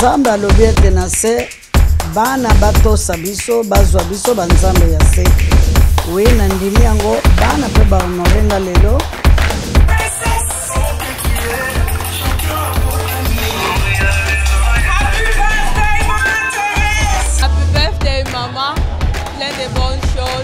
Nzambe alobi ete na se bana batosa biso bazwa biso banzambe ya se. Oui, na ndimi yango bana pe ba honorenga lelo.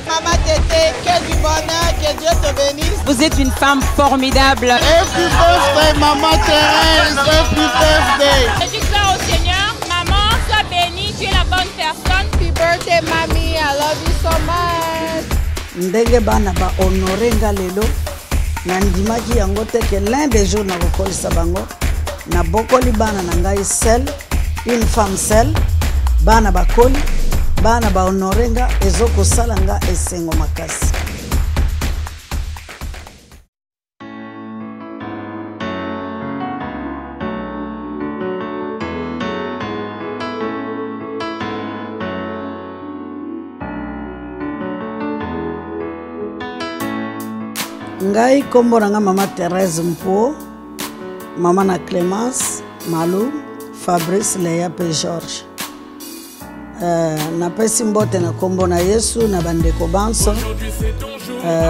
Maman Tété, que du bonheur, que Dieu te bénisse. Vous êtes une femme formidable. Happy birthday, Maman Thérèse. Happy birthday. Réjouis-toi au Seigneur. Maman, sois bénie, tu es la bonne personne. Happy birthday, Mamie. I love you so much. Ndenge bana ba honorenga lelo. Na ndimaki yango te que l'un des jours na kokolisa bango. Na bokoli bana na ngai seul, une femme seule. Bana bakoli. Bana ba honorenga ezoko salanga esengo makasi. Ngai kombo nanga Mama Thérèse Mpo, Mama na Clémence, Malou, Fabrice, Léa pe Georges. Na pesi mbote na kombo na Yesu na bandeko banso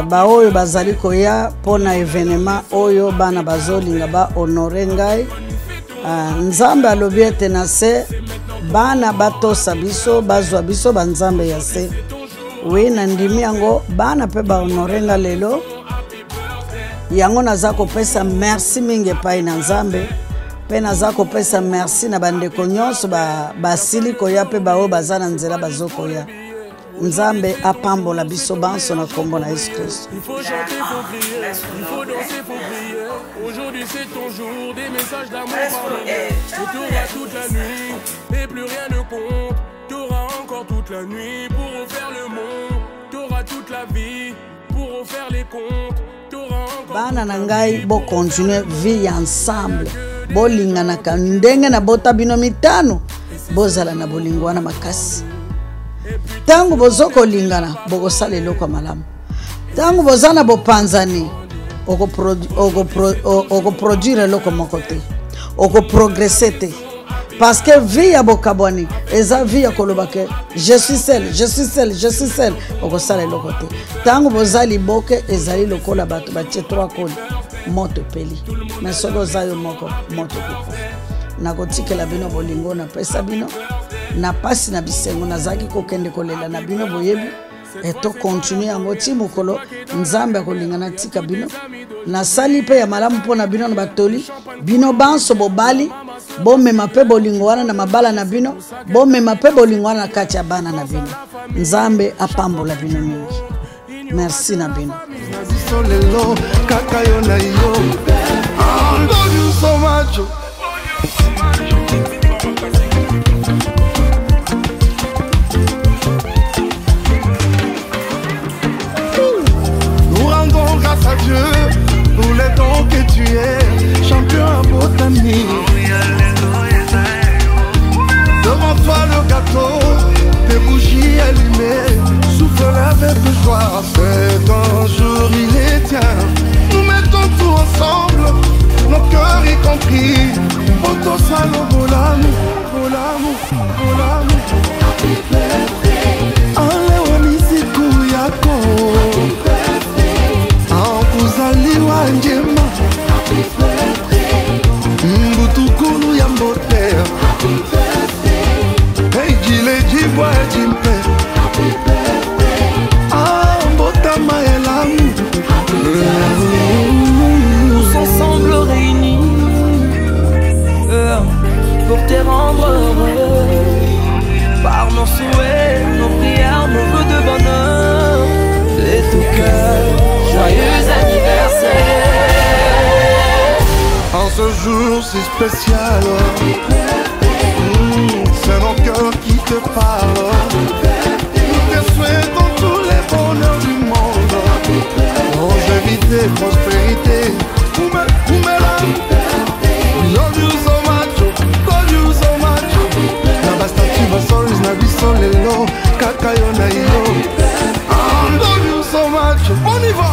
ba oyo bazali koya pona evenema oyo bana bazolinga ba honore ngai. Nzambe alobi ete na se bana batosa biso bazwa biso banzambe ya se. Oui, na ndimi yango bana pe ba honore nga lelo. Yango naza kopesa merci mingi epai na Nzambe. Pe naza kopesa merci na bandeko nyonso basili koya pe bao baza na nzela bazokoya. Nzambe apambola biso banso na kombo na Yesu Christ. Il faut chanter, faut crier, il faut danser, faut prier. Aujourd'hui c'est ton jour, des messages d'amour parlent. Tu auras toute la nuit et plus rien ne compte. Tu auras encore toute la nuit pour refaire le monde. Tu auras toute la vie pour refaire les comptes. Bana na ngai bo continuer vie ensemble. Bolingana ka ndenge na bota bino mitano. Bozala na bolingwana makasi. Tangu bozoko lingana bokosala eloko malamu. Tangu bozana bopanzani oko produire eloko moko te. Oko progresser te. Parce que vie ya bokabwani eza vie ya kolobake je suis seul, je suis seul, je suis seul. Oko sala eloko te. Tangu bozali boke ezali lokola bato batie 3 koli moto peli. Mais solo zayo moko moto kufa. Nakotikela bino bolingo na pesa bino na pasi na bisengo nazaki kokende kolela na bino boyebi eto continue yango ti mokolo Nzambe akolingana tika bino na sali pe ya malamu pona bino na batoli bino banso bobali bomema pe bolingo wana na mabala na bino bomema pe bolingo wana na kati ya bana na bino. Nzambe apambola bino mingi. Merci na bino. Nous rendons grâce à Dieu pour les dons que tu es, champion à votre ami. Devant toi le gâteau, tes bougies allumées, souffle avec joie. C'est un jour il est tien. Nous mettons tout ensemble, nos cœurs y compris. Auto salo volamo, volamo, volamo. Happy birthday. Ale wanisiku yako. Happy birthday. Ankuzali wanjema. Happy birthday. Mbutukulu ya mbote. Happy birthday. Hey jile jibwa jimpe. Happy birthday. Ah mbota maelamu. Happy birthday. Tous ensemble réunis pour te rendre heureux par nos souhaits, nos prières, nos vœux de bonheur et tout cœur. Joyeux anniversaire en ce jour si spécial. C'est nos cœurs qui te parlent. Nous te souhaitons tous les bonheurs du monde. Longévité, prospérité. Love you so much, love you so much. Na bastati basolis na biso lelo, kaka yo na yo. Love you so much, on y va.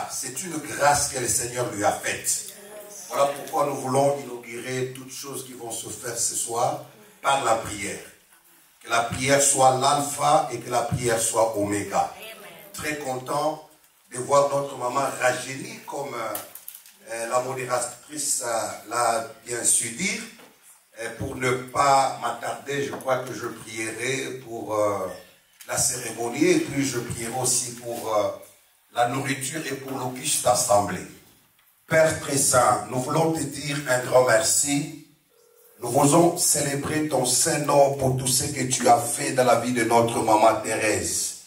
Omega. C'est une grâce que le Seigneur lui a faite. Voilà pourquoi nous voulons inaugurer toutes choses qui vont se faire ce soir par la prière. Que la prière soit l'alpha et que la prière soit oméga. Très content de voir notre maman rajeunie comme la modératrice l'a bien su dire. Pour ne pas m'attarder, je crois que je prierai pour la cérémonie et puis je prierai aussi pour la nourriture et pour l'auguste assemblée. Père très saint, nous voulons te dire un grand merci. Nous voulons célébrer ton saint nom pour tout ce que tu as fait dans la vie de notre maman Thérèse.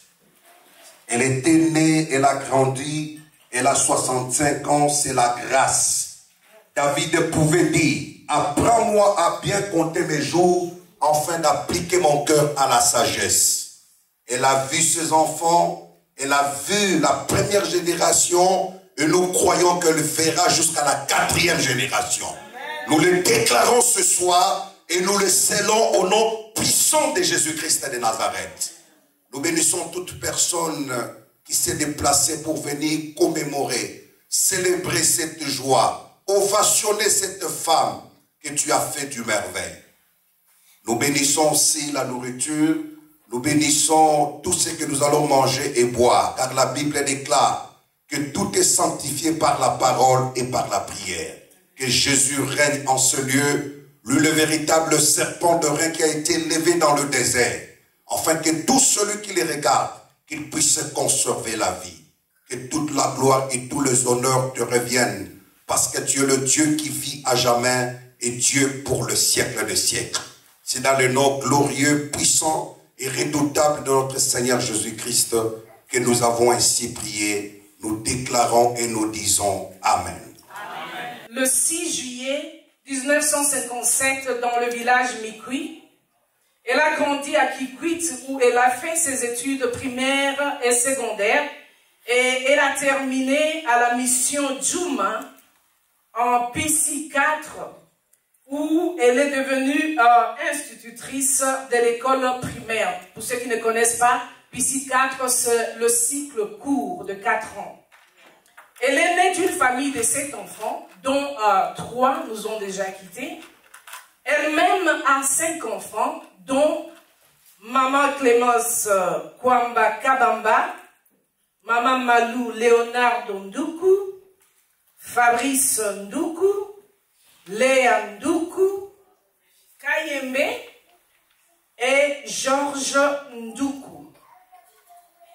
Elle était née, elle a grandi, elle a 65 ans, c'est la grâce. David pouvait dire, apprends-moi à bien compter mes jours, afin d'appliquer mon cœur à la sagesse. Elle a vu ses enfants, elle a vu la première génération, et nous croyons qu'elle verra jusqu'à la 4e génération. Nous le déclarons ce soir et nous le scellons au nom puissant de Jésus-Christ de Nazareth. Nous bénissons toute personne qui s'est déplacée pour venir commémorer, célébrer cette joie, ovationner cette femme que tu as fait du merveille. Nous bénissons aussi la nourriture, nous bénissons tout ce que nous allons manger et boire, car la Bible déclare que tout est sanctifié par la parole et par la prière. Que Jésus règne en ce lieu, lui le véritable serpent de rein qui a été levé dans le désert, afin que tout celui qui les regarde, qu'il puisse conserver la vie. Que toute la gloire et tous les honneurs te reviennent, parce que tu es le Dieu qui vit à jamais et Dieu pour le siècle des siècles. C'est dans le nom glorieux, puissant et redoutable de notre Seigneur Jésus-Christ que nous avons ainsi prié. Nous déclarons et nous disons Amen. Le 6 juillet 1957 dans le village Mikwi. Elle a grandi à Kikwit où elle a fait ses études primaires et secondaires et elle a terminé à la mission Djouma en PC4 où elle est devenue institutrice de l'école primaire. Pour ceux qui ne connaissent pas, PC4 c'est le cycle court de 4 ans. Elle est née d'une famille de 7 enfants, dont 3 nous ont déjà quittés. Elle-même a 5 enfants, dont Maman Clémence Kwamba Kabamba, Maman Malou Léonard Ndoukou, Fabrice Ndoukou, Léa Ndoukou, Kayembe et Georges Ndoukou.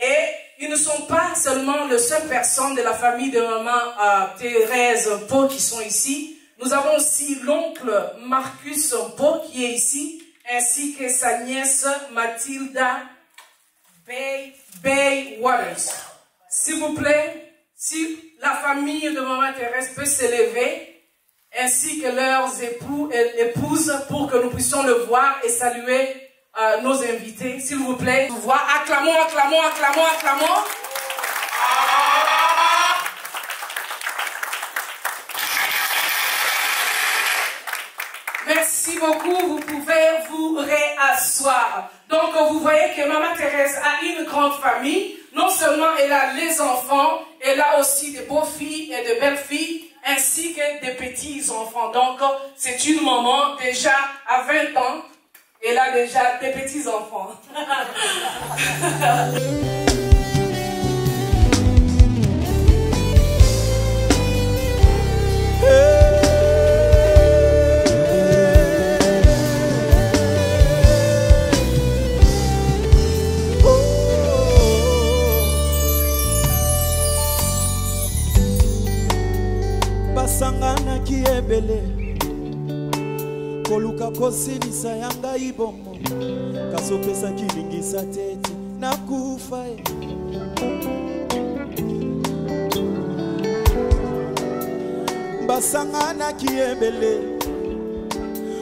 Et ils ne sont pas seulement les seules personnes de la famille de maman Thérèse Pau qui sont ici. Nous avons aussi l'oncle Marcus Pau qui est ici, ainsi que sa nièce Mathilda Bay Waters. S'il vous plaît, si la famille de maman Thérèse peut s'élever, ainsi que leurs époux et épouses, pour que nous puissions le voir et saluer nos invités, s'il vous plaît. Acclamons, acclamons, acclamons, acclamons. Merci beaucoup, vous pouvez vous réasseoir. Donc vous voyez que Maman Thérèse a une grande famille. Non seulement elle a les enfants, elle a aussi des beaux-filles et de belles-filles, ainsi que des petits-enfants. Donc c'est une maman déjà à 20 ans. Elle a déjà des petits-enfants. Basangana ki ebele koluka kosilisa yanga ibomo kasopesa kilingisa tete nakufa basangana ki ebele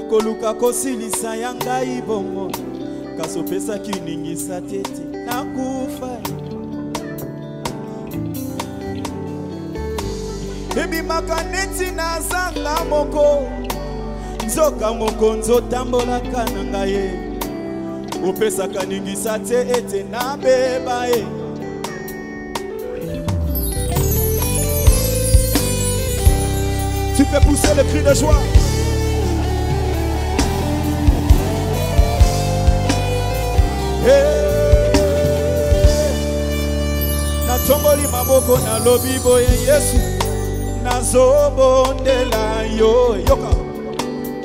koluka kosilisa yanga ibomo kasopesa kilingisa tete nakufa Ebi makaneti na zanga moko Nzoka moko nzotambola kananga ye Opesa kaningisa te ete na beba ye Tu fais pousser le cri de joie. Natomboli maboko na lobi boye Yesu nazobondela yo yoka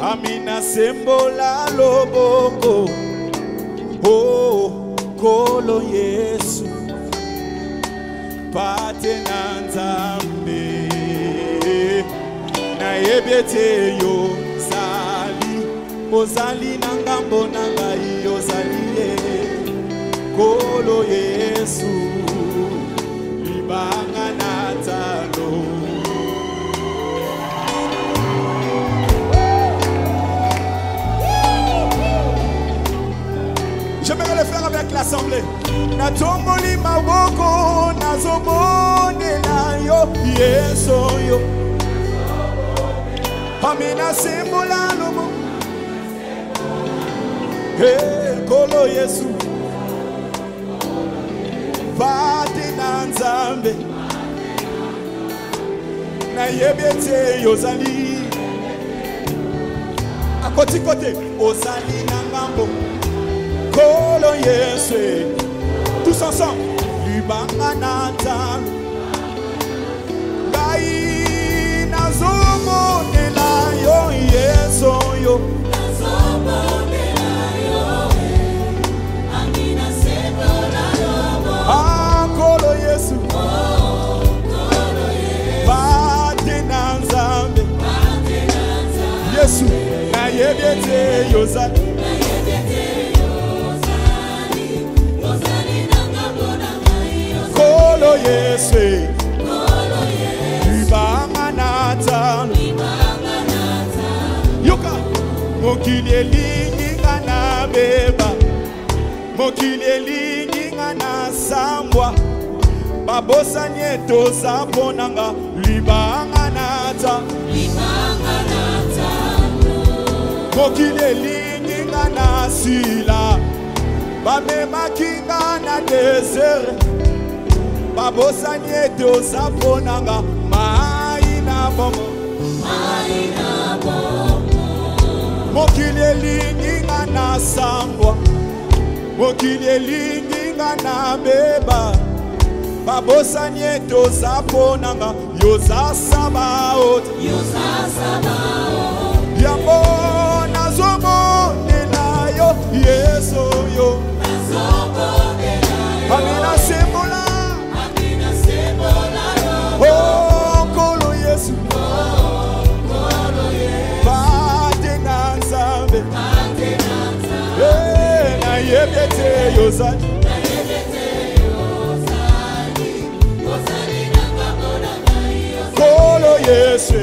amina sembola loboko oh kolo Yesu pate na nzambe na yebete yo zali ozali na ngambo na ngai ozali kolo Yesu libanga na talo. J'aimerais le faire avec l'assemblée. Natomboli maboko nazobondela yo Yesu yo amina sembola lobo hey kolo Yesu pate na nzambe na yebete yozali akoti kote ozali na ngambo kolo Yesu tous ensemble libanga na nzambe ngai nazobondela yo Yesu yo kolo Yesu pate na nzambe Yesu na yebete yozali kolo Yesu libanga na talo yoka mokili elingi nga na beba mokili elingi nga na sambwa babosani etoza mponanga libanga na talo mokili elingi nga na sila bamemaki nga na desert babosani etoza mponanga mai na bomo mokili elingi nga na sambwa mokili elingi nga na beba babosani etoza mponanga yoza sabaot yango nazobondela yo Yesu yo amina sembola oh kolo Yesu pate na nzambe na yebete yozali kolo Yesu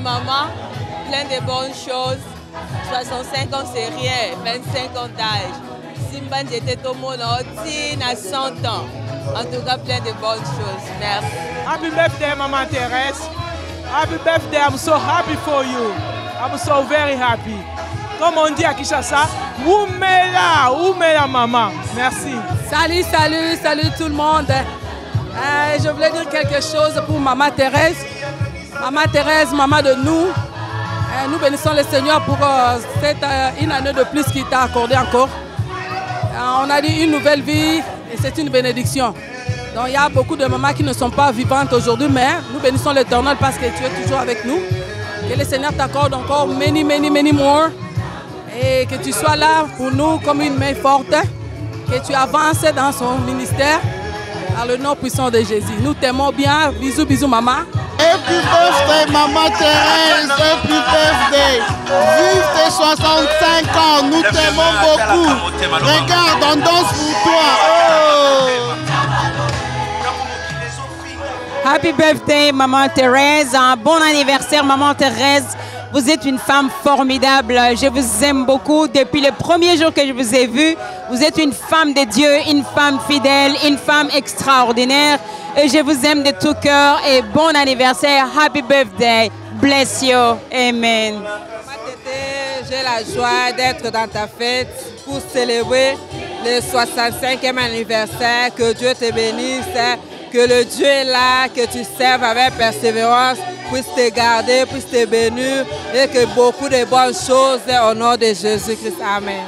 Maman, plein de bonnes choses. 65 ans, c'est rien. 25 ans d'âge. Simban, j'étais tout le monde à 100 ans. En tout cas, plein de bonnes choses. Merci. Happy birthday, Maman Thérèse. Happy birthday. I'm so happy for you. I'm so very happy. Comme on dit à Kinshasa, Oumela, maman. Merci. Salut tout le monde. Je voulais dire quelque chose pour Maman Thérèse. Maman Thérèse, maman de nous. Nous bénissons le Seigneur pour une année de plus qu'il t'a accordé encore. On a dit une nouvelle vie et c'est une bénédiction. Donc il y a beaucoup de mamans qui ne sont pas vivantes aujourd'hui, mais nous bénissons l'Éternel parce que tu es toujours avec nous. Que le Seigneur t'accorde encore many more. Et que tu sois là pour nous comme une main forte. Que tu avances dans son ministère. Dans le nom puissant de Jésus. Nous t'aimons bien. Bisous maman. Happy birthday, Maman Thérèse, happy birthday. Vive tes 65 ans, nous t'aimons beaucoup. Regarde, on danse pour toi. Oh. Happy birthday, Maman Thérèse. Un bon anniversaire, Maman Thérèse. Vous êtes une femme formidable. Je vous aime beaucoup. Depuis le premier jour que je vous ai vu, vous êtes une femme de Dieu, une femme fidèle, une femme extraordinaire. Et je vous aime de tout cœur. Et bon anniversaire. Happy birthday. Bless you. Amen. J'ai la joie d'être dans ta fête pour célébrer le 65e anniversaire. Que Dieu te bénisse. Que le Dieu est là, que tu serves avec persévérance, puisse te garder, puisse te bénir et que beaucoup de bonnes choses au nom de Jésus-Christ. Amen.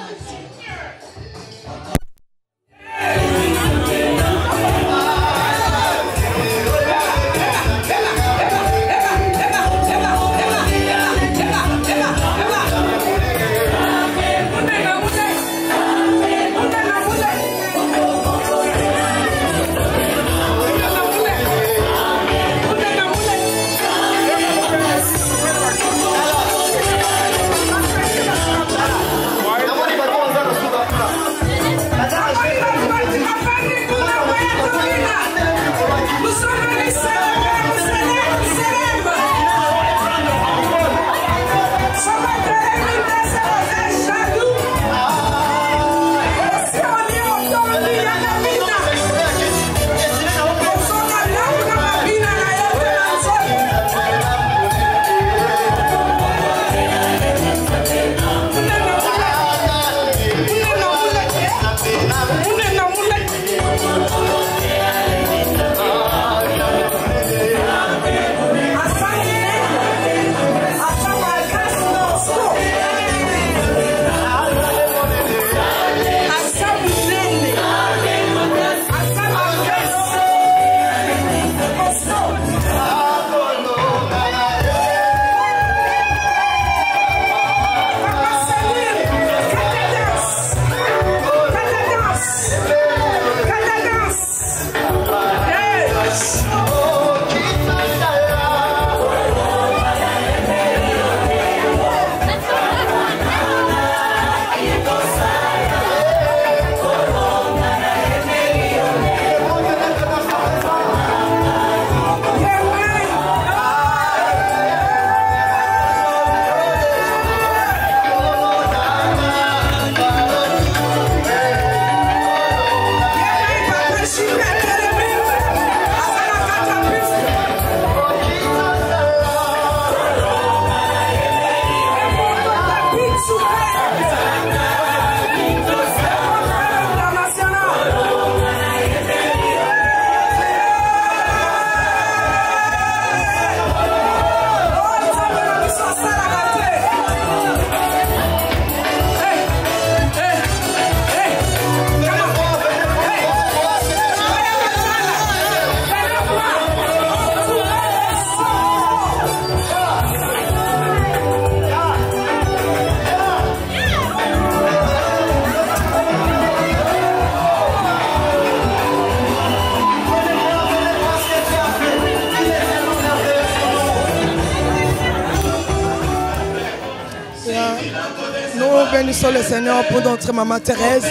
bénissons le Seigneur pour notre maman Thérèse.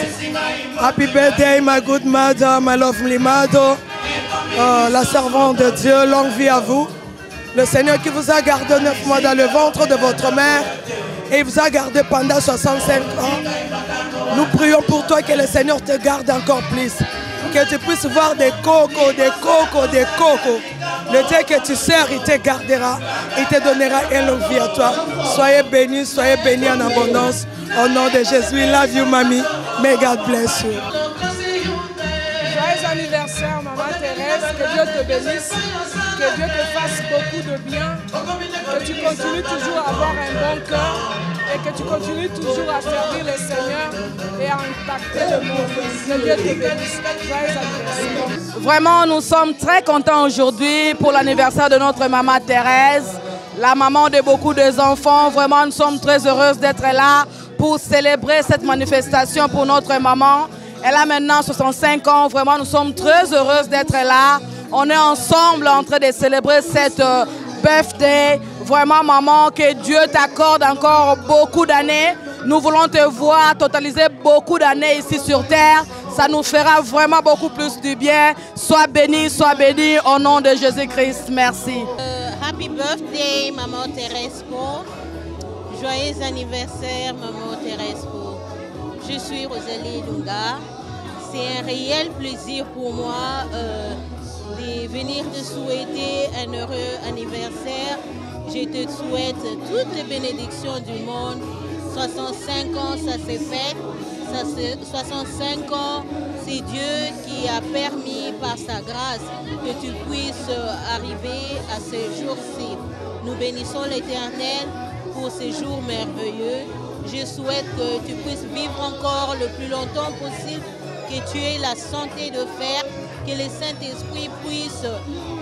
Happy birthday, my good mother, my lovely mother. La servante de Dieu, longue vie à vous. Le Seigneur qui vous a gardé 9 mois dans le ventre de votre mère et vous a gardé pendant 65 ans. Nous prions pour toi que le Seigneur te garde encore plus. Que tu puisses voir des cocos, des cocos, des cocos. Le Dieu que tu sers, il te gardera, il te donnera une longue vie à toi. Soyez bénis en abondance. Au nom de Jésus, we love you, mamie. May God bless you. Joyeux anniversaire, maman Thérèse. Que Dieu te bénisse. Que Dieu te fasse beaucoup de bien. Que tu continues toujours à avoir un bon cœur. Et que tu continues toujours à servir le Seigneur et à impacter le monde. Que Dieu te bénisse. Joyeux anniversaire. Vraiment, nous sommes très contents aujourd'hui pour l'anniversaire de notre maman Thérèse, la maman de beaucoup d'enfants. Vraiment, nous sommes très heureuses d'être là pour célébrer cette manifestation pour notre maman. Elle a maintenant 65 ans. Vraiment, nous sommes très heureuses d'être là. On est ensemble en train de célébrer cette birthday. Vraiment, maman, que Dieu t'accorde encore beaucoup d'années. Nous voulons te voir totaliser beaucoup d'années ici sur terre. Ça nous fera vraiment beaucoup plus du bien. Sois béni au nom de Jésus-Christ. Merci. Happy birthday, maman Thérèse Po. Joyeux anniversaire, maman Thérèse Po. Je suis Rosalie Lunga. C'est un réel plaisir pour moi de venir te souhaiter un heureux anniversaire. Je te souhaite toutes les bénédictions du monde. 65 ans, ça s'est fait. 65 ans, c'est Dieu qui a permis par sa grâce que tu puisses arriver à ce jour-ci. Nous bénissons l'Éternel pour ces jours merveilleux. Je souhaite que tu puisses vivre encore le plus longtemps possible, que tu aies la santé de fer, que le Saint-Esprit puisse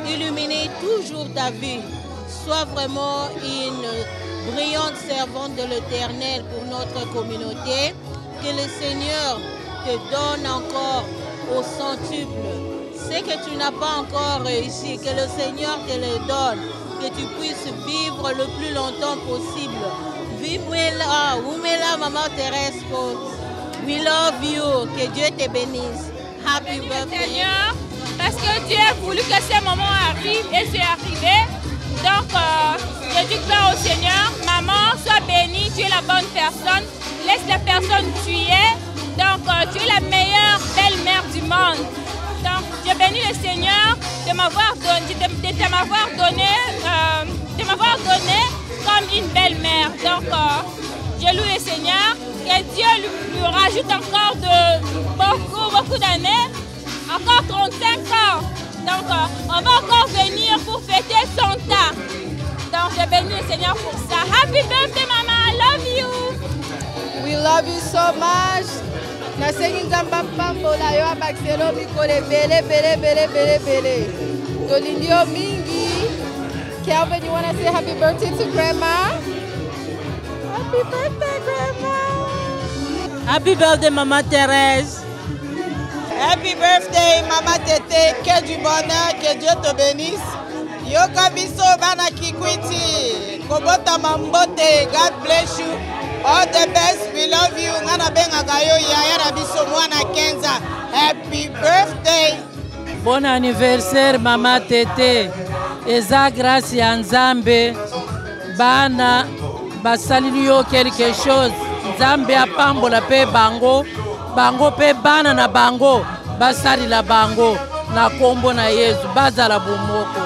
illuminer toujours ta vie. Sois vraiment une brillante servante de l'Éternel pour notre communauté. Que le Seigneur te donne encore au centuple ce que tu n'as pas encore réussi. Que le Seigneur te le donne. Que tu puisses vivre le plus longtemps possible. Vive-la, maman Thérèse. We love you. Que Dieu te bénisse. Happy birthday. Seigneur, parce que Dieu a voulu que ce moment arrive et c'est arrivé. Donc, je dis gloire au Seigneur. Maman, sois bénie, tu es la bonne personne. Laisse la personne que tu es. Donc, tu es la meilleure belle-mère du monde. Donc, je bénis le Seigneur de m'avoir donné comme une belle-mère. Donc, je loue le Seigneur. Que Dieu lui rajoute encore beaucoup d'années. Encore 35 ans. Donc, on va encore venir pour fêter son temps. Donc, je bénis le Seigneur pour ça. Happy birthday, maman. I love you. We love you so much. Nasengi nzamba pambola yo abakiselo mikole bele. Tolingi yo mingi. Kelvin, you want to say happy birthday to Grandma? Happy birthday, Grandma. Happy birthday, Maman Thérèse. Happy birthday, Maman Tété. Que du bonheur, que Dieu te bénisse. Yoka biso bana Kikwiti. Kobota mambote. God bless you. All the best. We love you. Ngana benga gayo yaya na biso mwana Kenza. Happy birthday. Bon anniversaire, Maman Tété. Eza grâce ya Nzambe. Bana basalili yo quelque chose. Nzambe apambola pe bango. Bango pe bana na bango. Basali la bango. Na kombo na Yesu. Bazala bomoko.